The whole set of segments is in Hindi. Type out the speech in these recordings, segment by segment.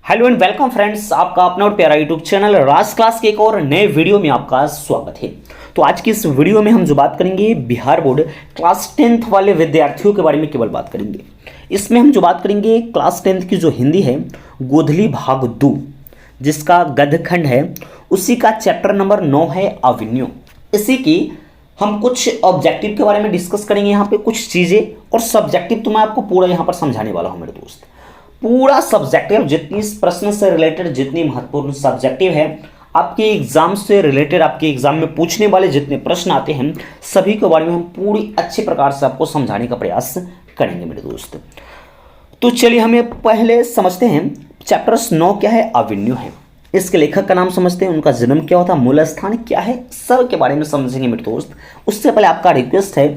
हेलो एंड वेलकम फ्रेंड्स, आपका अपना और प्यारा यूट्यूब चैनल राज क्लास के एक और नए वीडियो में आपका स्वागत है। तो आज की इस वीडियो में हम जो बात करेंगे बिहार बोर्ड क्लास 10th वाले विद्यार्थियों के बारे में केवल बात करेंगे। इसमें हम जो बात करेंगे क्लास 10th की जो हिंदी है गोधली भाग 2 जिसका गद्यखंड है, उसी का चैप्टर नंबर 9 है अभिनय। इसी की हम कुछ ऑब्जेक्टिव के बारे में डिस्कस करेंगे, यहाँ पे कुछ चीज़ें और सब्जेक्टिव तो मैं आपको पूरा यहाँ पर समझाने वाला हूँ मेरे दोस्त। पूरा सब्जेक्टिव जितनी इस प्रश्न से रिलेटेड जितनी महत्वपूर्ण सब्जेक्टिव है, आपके एग्जाम से रिलेटेड आपके एग्जाम में पूछने वाले जितने प्रश्न आते हैं सभी के बारे में हम पूरी अच्छे प्रकार से आपको समझाने का प्रयास करेंगे मेरे दोस्त। तो चलिए हमें पहले समझते हैं चैप्टर्स 9 क्या है, अभिनय है। इसके लेखक का नाम समझते हैं, उनका जन्म क्या होता, मूल स्थान क्या है, सब के बारे में समझेंगे मेरे दोस्त। उससे पहले आपका रिक्वेस्ट है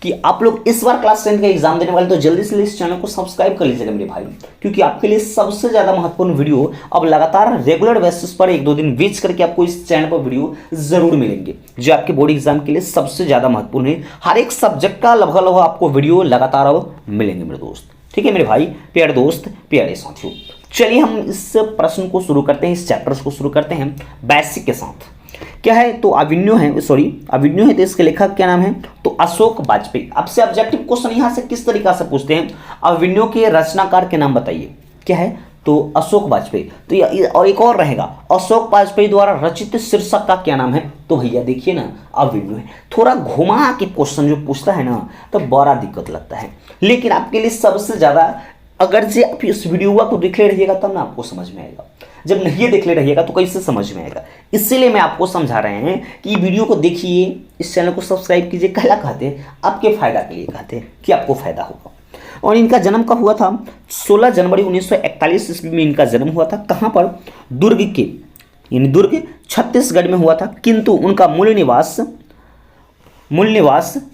कि आप लोग इस बार क्लास 10 का एग्जाम देने वाले तो जल्दी से इस चैनल को सब्सक्राइब कर लीजिएगा मेरे भाई, क्योंकि आपके लिए सबसे ज़्यादा महत्वपूर्ण वीडियो अब लगातार रेगुलर बेसिस पर एक दो दिन बीच करके आपको इस चैनल पर वीडियो जरूर मिलेंगे जो आपके बोर्ड एग्जाम के लिए सबसे ज़्यादा महत्वपूर्ण है। हर एक सब्जेक्ट का लगभग आपको वीडियो लगातार अब मिलेंगे मेरे दोस्त। ठीक है मेरे भाई, प्यारे दोस्त, प्यारे साथियों, चलिए हम इस प्रश्न को शुरू करते हैं, इस चैप्टर्स को शुरू करते हैं बेसिक के साथ। क्या है तो अभिनय है, अभिनय है। तो इसके लेखक क्या नाम है तो अशोक वाजपेयी। आपसे ऑब्जेक्टिव क्वेश्चन यहाँ से किस तरीका से पूछते हैं, अभिनय के रचनाकार के नाम बताइए। क्या है तो अशोक वाजपेयी। तो और एक और रहेगा, अशोक वाजपेयी द्वारा रचित शीर्षक का क्या नाम है, तो भैया देखिए ना अभिनय है। थोड़ा घुमा के क्वेश्चन जो पूछता है ना तो बड़ा दिक्कत लगता है, लेकिन आपके लिए सबसे ज़्यादा अगर जे आप इस वीडियो को देख ले रहिएगा तब ना आपको समझ में आएगा, जब नहीं देख ले रहिएगा तो कैसे समझ में आएगा। इसीलिए मैं आपको समझा रहे हैं कि वीडियो को देखिए, इस चैनल को सब्सक्राइब कीजिए। कहला कहते हैं आपके फायदा के लिए, कहते हैं कि आपको फायदा होगा। और इनका जन्म कब हुआ था, 16 जनवरी 1941 ईस्वी में इनका जन्म हुआ था। कहाँ पर, दुर्ग के, यानी दुर्ग छत्तीसगढ़ में हुआ था, किंतु उनका मूल निवास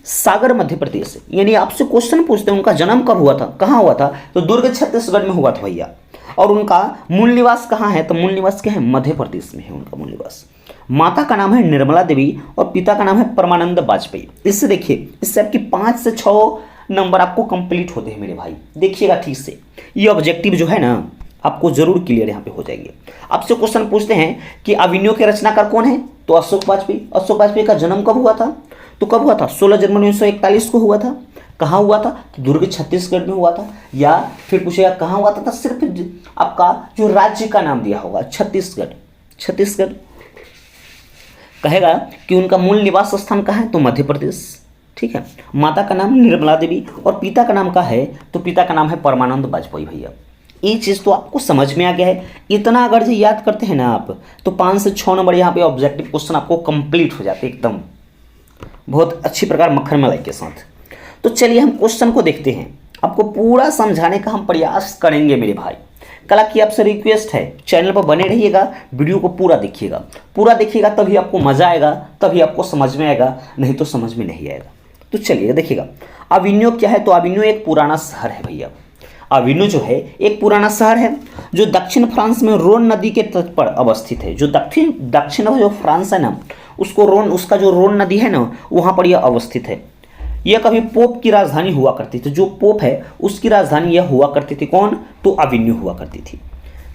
सागर मध्य प्रदेश। यानी आपसे क्वेश्चन पूछते हैं उनका जन्म कब हुआ था, कहाँ हुआ था, तो दुर्ग छत्तीसगढ़ में हुआ था भैया। और उनका मूल निवास कहाँ है, तो मूल निवास क्या है, मध्य प्रदेश में है उनका मूल निवास। माता का नाम है निर्मला देवी और पिता का नाम है परमानंद वाजपेयी। इससे देखिए, इससे आपकी 5 से 6 नंबर आपको कंप्लीट होते हैं मेरे भाई। देखिएगा ठीक से, ये ऑब्जेक्टिव जो है ना आपको जरूर क्लियर यहाँ पे हो जाएंगे। आपसे क्वेश्चन पूछते हैं कि अभिनय के रचनाकार कौन है, तो अशोक वाजपेयी। अशोक वाजपेयी का जन्म कब हुआ था, तो कब हुआ था, 16 जनवरी 1941 को हुआ था। कहाँ हुआ था, तो दुर्ग छत्तीसगढ़ में हुआ था। या फिर पूछेगा कहाँ हुआ था, तो सिर्फ आपका जो राज्य का नाम दिया होगा छत्तीसगढ़ कहेगा कि उनका मूल निवास स्थान कहाँ है, तो मध्य प्रदेश। ठीक है, माता का नाम निर्मला देवी और पिता का नाम का है, तो पिता का नाम है परमानंद वाजपेयी भैया। ये चीज़ तो आपको समझ में आ गया है। इतना अगर जो याद करते हैं ना आप तो 5 से 6 नंबर यहाँ पे ऑब्जेक्टिव क्वेश्चन आपको कंप्लीट हो जाते एकदम बहुत अच्छी प्रकार मक्खन मलाई के साथ। तो चलिए हम क्वेश्चन को देखते हैं, आपको पूरा समझाने का हम प्रयास करेंगे मेरे भाई। कल की आपसे रिक्वेस्ट है चैनल पर बने रहिएगा, वीडियो को पूरा देखिएगा तभी आपको मजा आएगा, तभी आपको समझ में आएगा, नहीं तो समझ में नहीं आएगा। तो चलिए देखिएगा अभिनय क्या है, तो अभिनय एक पुराना शहर है भैया। अभिनय जो है एक पुराना शहर है जो दक्षिण फ्रांस में रोन नदी के तट पर अवस्थित है। जो दक्षिण जो फ्रांस है ना उसका जो रोन नदी है ना वहाँ पर यह अवस्थित है। यह कभी पोप की राजधानी हुआ करती थी, जो पोप है उसकी राजधानी यह हुआ करती थी, कौन, तो अभिनय हुआ करती थी।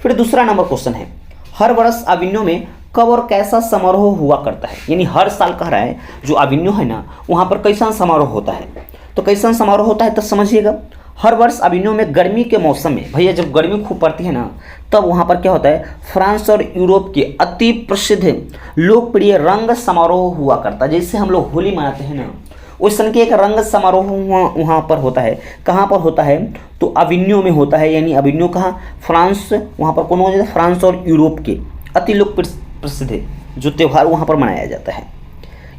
फिर दूसरा नंबर क्वेश्चन है, हर वर्ष अभिनय में कब और कैसा समारोह हुआ करता है। यानी हर साल कह रहा है जो अभिनय है ना वहाँ पर कैसा समारोह होता है, तो कैसा समारोह होता है तो समझिएगा। हर वर्ष अभिनय में गर्मी के मौसम में भैया जब गर्मी खूब पड़ती है ना तब वहाँ पर क्या होता है, फ्रांस और यूरोप के अति प्रसिद्ध लोकप्रिय रंग समारोह हुआ करता है। जैसे हम लोग होली मनाते हैं ना उस सन के एक रंग समारोह वहाँ पर होता है। कहाँ पर होता है, तो अभिनय में होता है। यानी अभिनय कहाँ, फ्रांस, वहाँ पर कौन हो, फ्रांस और यूरोप के अति लोक प्रसिद्ध जो त्यौहार वहाँ पर मनाया जाता है।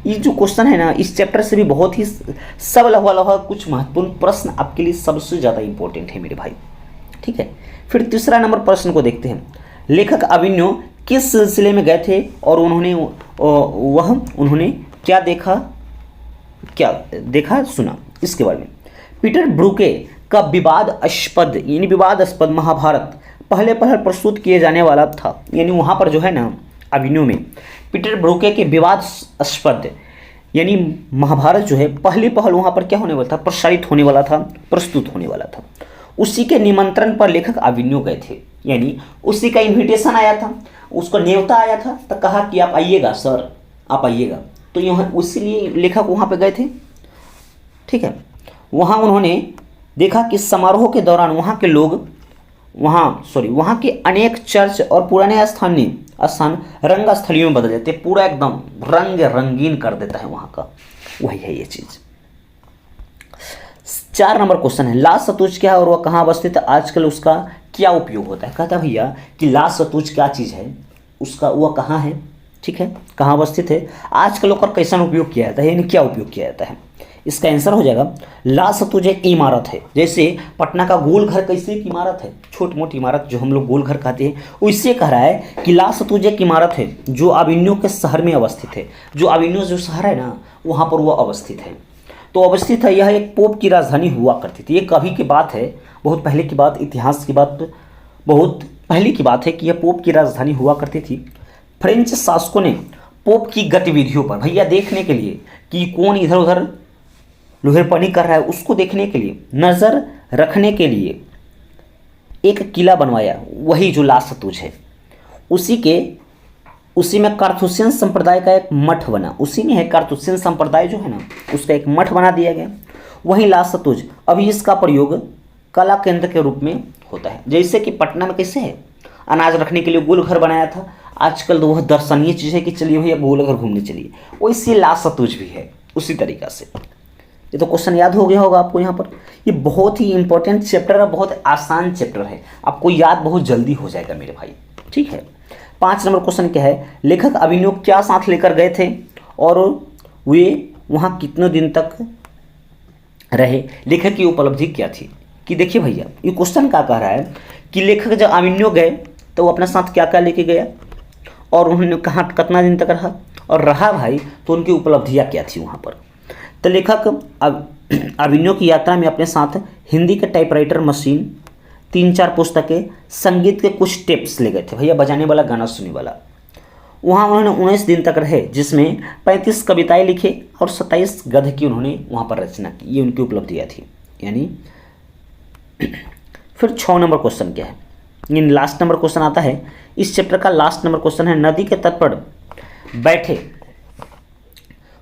ये जो क्वेश्चन है ना इस चैप्टर से भी बहुत ही सब लगभग कुछ महत्वपूर्ण प्रश्न आपके लिए सबसे ज़्यादा इंपॉर्टेंट है मेरे भाई। ठीक है, फिर तीसरा नंबर प्रश्न को देखते हैं, लेखक अभिनय किस सिलसिले में गए थे और उन्होंने क्या देखा सुना, इसके बारे में। पीटर ब्रूके का विवादास्पद महाभारत पहले प्रस्तुत किए जाने वाला था। यानी वहाँ पर जो है ना अभिनय में पीटर ब्रूके के विवादास्पद यानी महाभारत जो है पहली पहल वहाँ पर क्या होने वाला था, प्रसारित होने वाला था, प्रस्तुत होने वाला था। उसी के निमंत्रण पर लेखक अभिमन्यु गए थे, यानी उसी का इन्विटेशन आया था, उसको न्योता आया था, तो कहा कि आप आइएगा सर, आप आइएगा, तो यहाँ उसीलिए लेखक वहाँ पे गए थे। ठीक है, वहाँ उन्होंने देखा कि समारोह के दौरान वहाँ के लोग वहाँ के अनेक चर्च और पुराने स्थान रंगस्थलियों में बदल जाते, पूरा एकदम रंग रंगीन कर देता है वहाँ का, वही है ये चीज़। 4 नंबर क्वेश्चन है, लाल सतुज क्या है और वह कहाँ अवस्थित है, आजकल उसका क्या उपयोग होता है। कहता है भैया कि लाल सतुज क्या चीज़ है, उसका वह कहाँ है, ठीक है, कहाँ अवस्थित है, आजकल उसका कैसा उपयोग किया जाता है, यानी क्या उपयोग किया जाता है। इसका आंसर हो जाएगा लाल सतुज एक इमारत है, जैसे पटना का गोल घर कैसे एक इमारत है, छोटी मोटी इमारत जो हम लोग गोल घर कहते हैं, उससे कह रहा है कि लाल सतुज एक इमारत है जो अभिमन्यु के शहर में अवस्थित है। जो अभिमन्यु जो शहर है ना, वहाँ पर वह अवस्थित है। तो अवस्थित है, यह एक पोप की राजधानी हुआ करती थी। ये कभी की बात है, बहुत पहले की बात, इतिहास की बात, बहुत पहले की बात है कि यह पोप की राजधानी हुआ करती थी। फ्रेंच शासकों ने पोप की गतिविधियों पर भैया देखने के लिए कि कौन इधर उधर लुहेरपनी कर रहा है, उसको देखने के लिए, नज़र रखने के लिए एक किला बनवाया, वही जो लाल सतुज है। उसी में कार्थुसियन संप्रदाय का एक मठ बना, उसी में है कार्थुसियन संप्रदाय जो है ना, उसका एक मठ बना दिया गया, वही लाल सतुज। अभी इसका प्रयोग कला केंद्र के रूप में होता है। जैसे कि पटना में कैसे है, अनाज रखने के लिए गोल घर बनाया था, आजकल तो वह दर्शनीय चीज़ है कि चलिए भैया गोल घर घूमने चलिए, वैसे लाल सतुज भी है उसी तरीक़ा से। ये तो क्वेश्चन याद हो गया होगा आपको यहाँ पर। ये बहुत ही इंपॉर्टेंट चैप्टर है, बहुत आसान चैप्टर है, आपको याद बहुत जल्दी हो जाएगा मेरे भाई। ठीक है, 5 नंबर क्वेश्चन क्या है, लेखक अभिमन्यु क्या साथ लेकर गए थे और वे वहाँ कितने दिन तक रहे, लेखक की उपलब्धि क्या थी। कि देखिए भैया ये क्वेश्चन क्या कह रहा है कि लेखक जब अभिमन्यु गए तो वो अपने साथ क्या क्या लेके गया और उन्होंने कहाँ कितना दिन तक रहा, और रहा भाई तो उनकी उपलब्धियाँ क्या थी वहाँ पर। तो लेखक अभिमन्यु की यात्रा में अपने साथ हिंदी के टाइपराइटर मशीन, 3-4 पुस्तकें, संगीत के कुछ टेप्स ले गए थे भैया, बजाने वाला, गाना सुनने वाला। वहाँ उन्होंने 19 दिन तक रहे, जिसमें 35 कविताएं लिखे और 27 गद्य की उन्होंने वहाँ पर रचना की। ये उनकी उपलब्धियाँ थी। यानी फिर 6 नंबर क्वेश्चन क्या है, ये लास्ट नंबर क्वेश्चन आता है इस चैप्टर का। लास्ट नंबर क्वेश्चन है, नदी के तट पर बैठे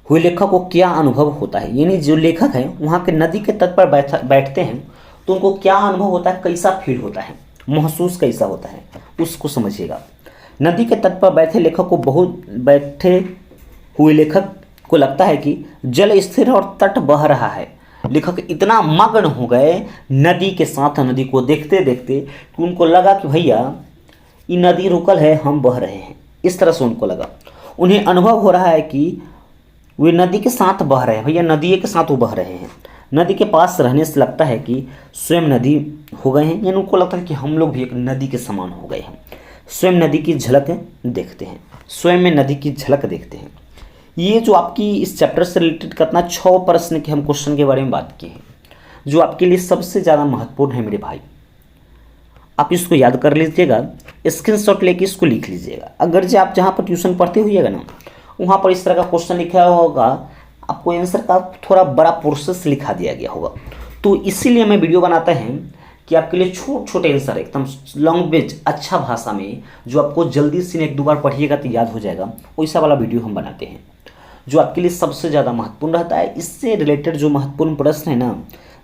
हुए लेखक को क्या अनुभव होता है। यानी जो लेखक हैं वहाँ के नदी के तट पर बैठते हैं तो उनको क्या अनुभव होता है, कैसा फील होता है, महसूस कैसा होता है, उसको समझिएगा। नदी के तट पर बैठे हुए लेखक को लगता है कि जल स्थिर और तट बह रहा है। लेखक इतना मग्न हो गए नदी के साथ, नदी को देखते देखते, कि उनको लगा कि भैया ये नदी रुकल है, हम बह रहे हैं, इस तरह से उनको लगा। उन्हें अनुभव हो रहा है कि वे नदी के साथ बह रहे हैं, भैया नदी के साथ वो बह रहे हैं। नदी के पास रहने से लगता है कि स्वयं नदी हो गए हैं, यानी उनको लगता है कि हम लोग भी एक नदी के समान हो गए हैं। स्वयं नदी की झलक देखते हैं, स्वयं में नदी की झलक देखते हैं। ये जो आपकी इस चैप्टर से रिलेटेड कितना 6 प्रश्न के हम क्वेश्चन के बारे में बात किए हैं, जो आपके लिए सबसे ज़्यादा महत्वपूर्ण है मेरे भाई। आप इसको याद कर लीजिएगा, स्क्रीनशॉट लेके इसको लिख लीजिएगा। अगर जो आप जहाँ पर ट्यूशन पढ़ते हुइएगा ना, वहाँ पर इस तरह का क्वेश्चन लिखा होगा, आपको आंसर का थोड़ा बड़ा प्रोसेस लिखा दिया गया होगा। तो इसीलिए मैं वीडियो बनाता है कि आपके लिए छोटे छोटे आंसर एकदम लैंग्वेज अच्छा भाषा में, जो आपको जल्दी से 1-2 बार पढ़िएगा तो याद हो जाएगा, वैसा वाला वीडियो हम बनाते हैं जो आपके लिए सबसे ज़्यादा महत्वपूर्ण रहता है। इससे रिलेटेड जो महत्वपूर्ण प्रश्न है ना,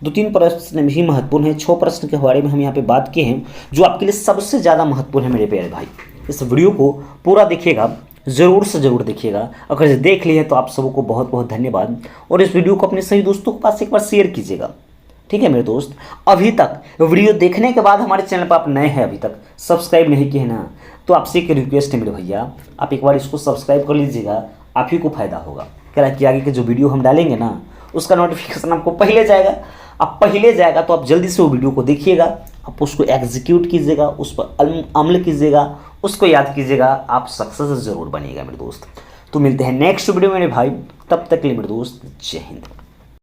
2-3 प्रश्न भी महत्वपूर्ण है, 6 प्रश्न के बारे में हम यहाँ पे बात किए हैं जो आपके लिए सबसे ज़्यादा महत्वपूर्ण है मेरे प्यारे भाई। इस वीडियो को पूरा देखिएगा, ज़रूर से ज़रूर देखिएगा। अगर देख लिए तो आप सबको बहुत बहुत धन्यवाद, और इस वीडियो को अपने सही दोस्तों के पास एक बार शेयर कीजिएगा। ठीक है मेरे दोस्त, अभी तक वीडियो देखने के बाद हमारे चैनल पर आप नए हैं, अभी तक सब्सक्राइब नहीं किए ना, तो आपसे एक रिक्वेस्ट है मेरे भैया, आप एक बार इसको सब्सक्राइब कर लीजिएगा, आप ही को फायदा होगा। क्या कि आगे के जो वीडियो हम डालेंगे ना, उसका नोटिफिकेशन आपको पहले जाएगा। अब पहले जाएगा तो आप जल्दी से वो वीडियो को देखिएगा, आप उसको एग्जीक्यूट कीजिएगा, उस पर अमल कीजिएगा, उसको याद कीजिएगा, आप सक्सेस ज़रूर बनिएगा मेरे दोस्त। तो मिलते हैं नेक्स्ट वीडियो में मेरे भाई, तब तक के लिए मेरे दोस्त, जय हिंद।